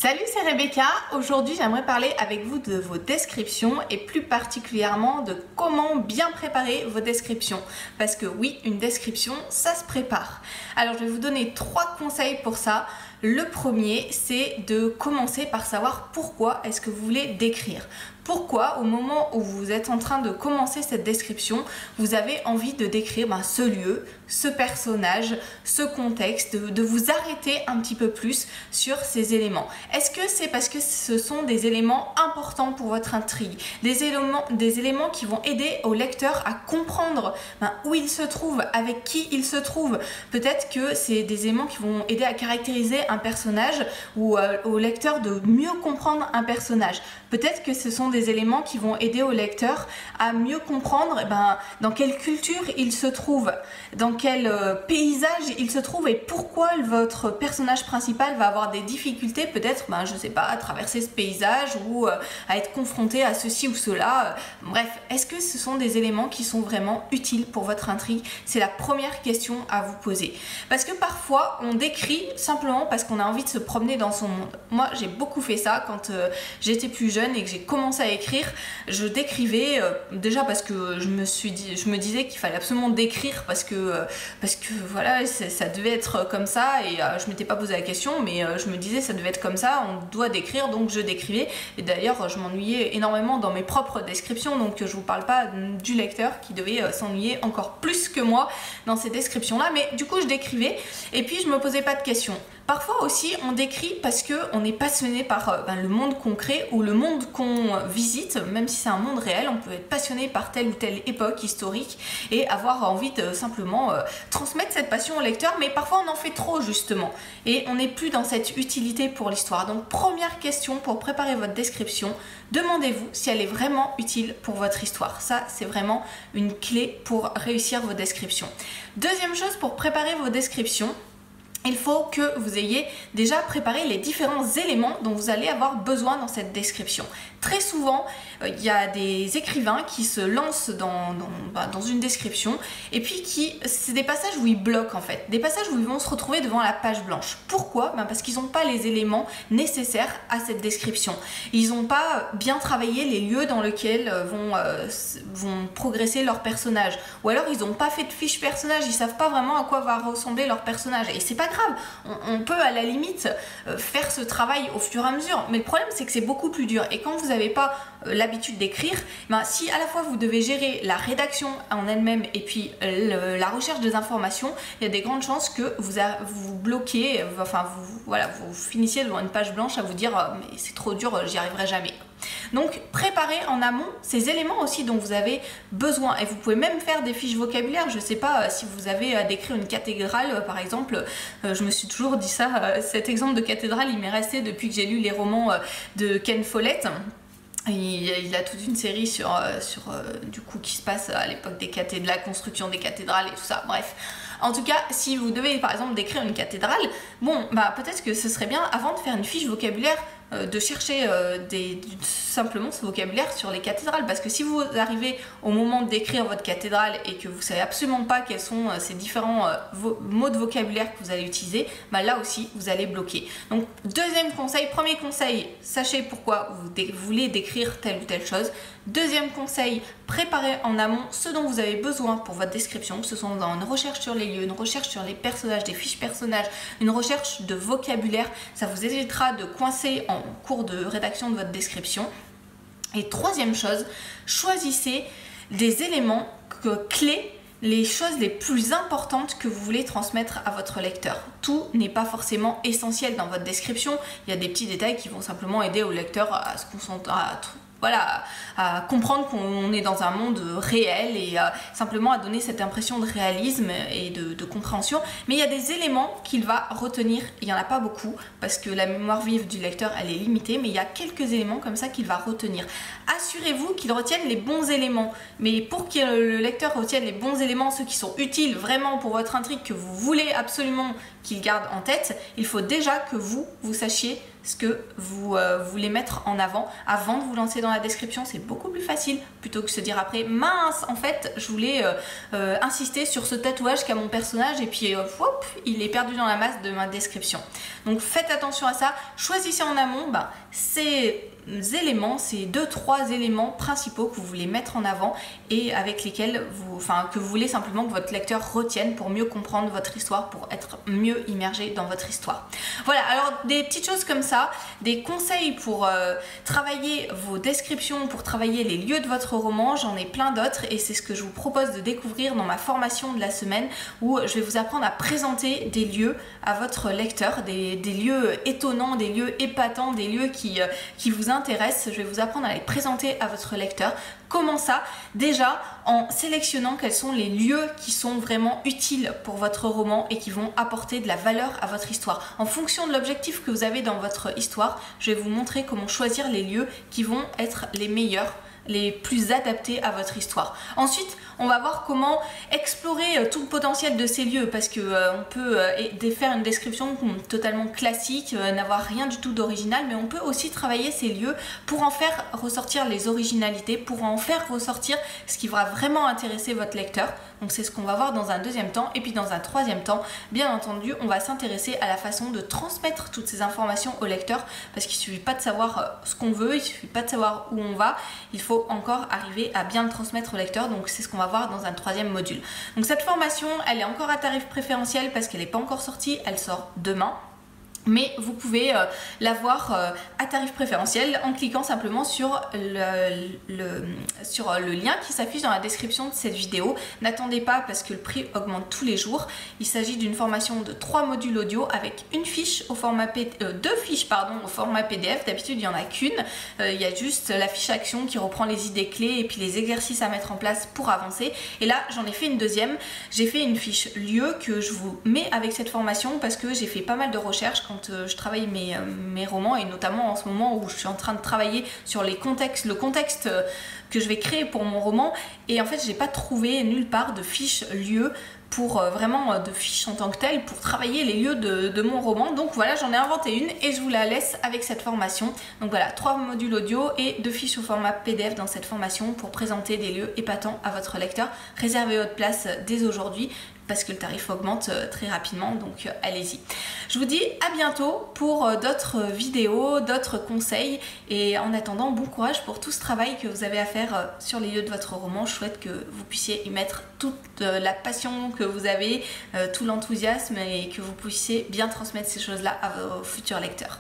Salut, c'est Rebecca. Aujourd'hui, j'aimerais parler avec vous de vos descriptions et plus particulièrement de comment bien préparer vos descriptions. Parce que oui, une description, ça se prépare. Alors, je vais vous donner 3 conseils pour ça. Le premier, c'est de commencer par savoir pourquoi est-ce que vous voulez décrire. Pourquoi, au moment où vous êtes en train de commencer cette description, vous avez envie de décrire ce lieu, ce personnage, ce contexte, de vous arrêter un petit peu plus sur ces éléments. Est-ce que c'est parce que ce sont des éléments importants pour votre intrigue, des éléments qui vont aider au lecteur à comprendre où il se trouve, avec qui il se trouve? Peut-être que c'est des éléments qui vont aider à caractériser un personnage ou au lecteur de mieux comprendre un personnage. Peut-être que ce sont des éléments qui vont aider au lecteur à mieux comprendre dans quelle culture il se trouve, dans quel paysage il se trouve et pourquoi votre personnage principal va avoir des difficultés, peut-être, je sais pas, à traverser ce paysage ou à être confronté à ceci ou cela. Bref, est-ce que ce sont des éléments qui sont vraiment utiles pour votre intrigue? C'est la première question à vous poser. Parce que parfois, on décrit simplement parce qu'on a envie de se promener dans son monde. Moi, j'ai beaucoup fait ça quand j'étais plus jeune et que j'ai commencé à écrire. Je décrivais déjà parce que je me disais qu'il fallait absolument décrire parce que voilà, ça devait être comme ça et je m'étais pas posé la question, mais je me disais ça devait être comme ça, on doit décrire, donc je décrivais. Et d'ailleurs, je m'ennuyais énormément dans mes propres descriptions, donc je vous parle pas du lecteur qui devait s'ennuyer encore plus que moi dans ces descriptions là, mais du coup je décrivais et puis je me posais pas de questions. Parfois aussi, on décrit parce qu'on est passionné par le monde concret ou le monde qu'on visite, même si c'est un monde réel, on peut être passionné par telle ou telle époque historique et avoir envie de simplement transmettre cette passion au lecteur, mais parfois on en fait trop justement et on n'est plus dans cette utilité pour l'histoire. Donc première question pour préparer votre description, demandez-vous si elle est vraiment utile pour votre histoire. Ça, c'est vraiment une clé pour réussir vos descriptions. Deuxième chose pour préparer vos descriptions, il faut que vous ayez déjà préparé les différents éléments dont vous allez avoir besoin dans cette description. Très souvent, il y a des écrivains qui se lancent dans une description et puis c'est des passages où ils bloquent en fait, des passages où ils vont se retrouver devant la page blanche. Pourquoi? Parce qu'ils n'ont pas les éléments nécessaires à cette description. Ils n'ont pas bien travaillé les lieux dans lesquels vont progresser leur personnage, ou alors ils n'ont pas fait de fiche personnage, ils savent pas vraiment à quoi va ressembler leur personnage. Et c'est pas grave, on peut à la limite faire ce travail au fur et à mesure, mais le problème c'est que c'est beaucoup plus dur. Et quand vous n'avez pas l'habitude d'écrire, si à la fois vous devez gérer la rédaction en elle-même et puis la recherche des informations, il y a des grandes chances que vous bloquez, vous finissiez devant une page blanche à vous dire mais c'est trop dur, j'y arriverai jamais. Donc préparez en amont ces éléments aussi dont vous avez besoin, et vous pouvez même faire des fiches vocabulaires. Je sais pas si vous avez à décrire une cathédrale par exemple, je me suis toujours dit ça, cet exemple de cathédrale il m'est resté depuis que j'ai lu les romans de Ken Follett. Il a toute une série sur du coup qui se passe à l'époque de la construction des cathédrales et tout ça, bref. En tout cas, si vous devez par exemple décrire une cathédrale, peut-être que ce serait bien, avant de faire une fiche vocabulaire, de chercher simplement ce vocabulaire sur les cathédrales, parce que si vous arrivez au moment de décrire votre cathédrale et que vous savez absolument pas quels sont ces différents mots de vocabulaire que vous allez utiliser, là aussi vous allez bloquer. Donc deuxième conseil, premier conseil, sachez pourquoi vous voulez décrire telle ou telle chose. Deuxième conseil, préparez en amont ce dont vous avez besoin pour votre description, que ce soit dans une recherche sur les lieux, une recherche sur les personnages, des fiches personnages, une recherche de vocabulaire. Ça vous évitera de coincer en cours de rédaction de votre description. Et troisième chose, choisissez des éléments clés, les choses les plus importantes que vous voulez transmettre à votre lecteur. Tout n'est pas forcément essentiel dans votre description, il y a des petits détails qui vont simplement aider au lecteur à se concentrer, à comprendre qu'on est dans un monde réel et simplement à donner cette impression de réalisme et de compréhension. Mais il y a des éléments qu'il va retenir, il n'y en a pas beaucoup parce que la mémoire vive du lecteur elle est limitée, mais il y a quelques éléments comme ça qu'il va retenir. Assurez-vous qu'il retienne les bons éléments, mais pour que le lecteur retienne les bons éléments, ceux qui sont utiles vraiment pour votre intrigue, que vous voulez absolument qu'il garde en tête, il faut déjà que vous sachiez ce que vous voulez mettre en avant avant de vous lancer dans la description. C'est beaucoup plus facile plutôt que de se dire après mince, en fait je voulais insister sur ce tatouage qu'a mon personnage et puis hop, il est perdu dans la masse de ma description. Donc faites attention à ça, choisissez en amont ces éléments, ces 2-3 éléments principaux que vous voulez mettre en avant et avec lesquels que vous voulez simplement que votre lecteur retienne pour mieux comprendre votre histoire, pour être mieux immergé dans votre histoire. Voilà, alors des petites choses comme ça, des conseils pour travailler vos descriptions, pour travailler les lieux de votre roman, j'en ai plein d'autres et c'est ce que je vous propose de découvrir dans ma formation de la semaine où je vais vous apprendre à présenter des lieux à votre lecteur, des lieux étonnants, des lieux épatants, des lieux qui vous intéressent. Je vais vous apprendre à les présenter à votre lecteur. Comment ça? Déjà en sélectionnant quels sont les lieux qui sont vraiment utiles pour votre roman et qui vont apporter de la valeur à votre histoire. En fonction de l'objectif que vous avez dans votre histoire, je vais vous montrer comment choisir les lieux qui vont être les meilleurs, les plus adaptés à votre histoire. Ensuite, on va voir comment explorer tout le potentiel de ces lieux parce que on peut faire une description totalement classique, n'avoir rien du tout d'original, mais on peut aussi travailler ces lieux pour en faire ressortir les originalités, pour en faire ressortir ce qui va vraiment intéresser votre lecteur. Donc c'est ce qu'on va voir dans un deuxième temps. Et puis dans un troisième temps, bien entendu, on va s'intéresser à la façon de transmettre toutes ces informations au lecteur parce qu'il ne suffit pas de savoir ce qu'on veut, il ne suffit pas de savoir où on va, il faut encore arriver à bien le transmettre au lecteur. Donc c'est ce qu'on va voir dans un troisième module. Donc cette formation, elle est encore à tarif préférentiel parce qu'elle n'est pas encore sortie, elle sort demain. Mais vous pouvez l'avoir à tarif préférentiel en cliquant simplement sur le lien qui s'affiche dans la description de cette vidéo. N'attendez pas parce que le prix augmente tous les jours. Il s'agit d'une formation de 3 modules audio avec une fiche au format deux fiches au format PDF. D'habitude il n'y en a qu'une. Il y a juste la fiche action qui reprend les idées clés et puis les exercices à mettre en place pour avancer. Et là j'en ai fait une deuxième. J'ai fait une fiche lieu que je vous mets avec cette formation parce que j'ai fait pas mal de recherches quand je travaille mes romans et notamment en ce moment où je suis en train de travailler sur le contexte que je vais créer pour mon roman et en fait j'ai pas trouvé nulle part de fiche lieu pour vraiment de fiches en tant que telle pour travailler les lieux de mon roman. Donc voilà, j'en ai inventé une et je vous la laisse avec cette formation. Donc voilà, 3 modules audio et 2 fiches au format PDF dans cette formation pour présenter des lieux épatants à votre lecteur. Réservez votre place dès aujourd'hui parce que le tarif augmente très rapidement, donc allez-y. Je vous dis à bientôt pour d'autres vidéos, d'autres conseils et en attendant, bon courage pour tout ce travail que vous avez à faire sur les lieux de votre roman. Je souhaite que vous puissiez y mettre toute la passion que vous avez, tout l'enthousiasme et que vous puissiez bien transmettre ces choses-là à vos futurs lecteurs.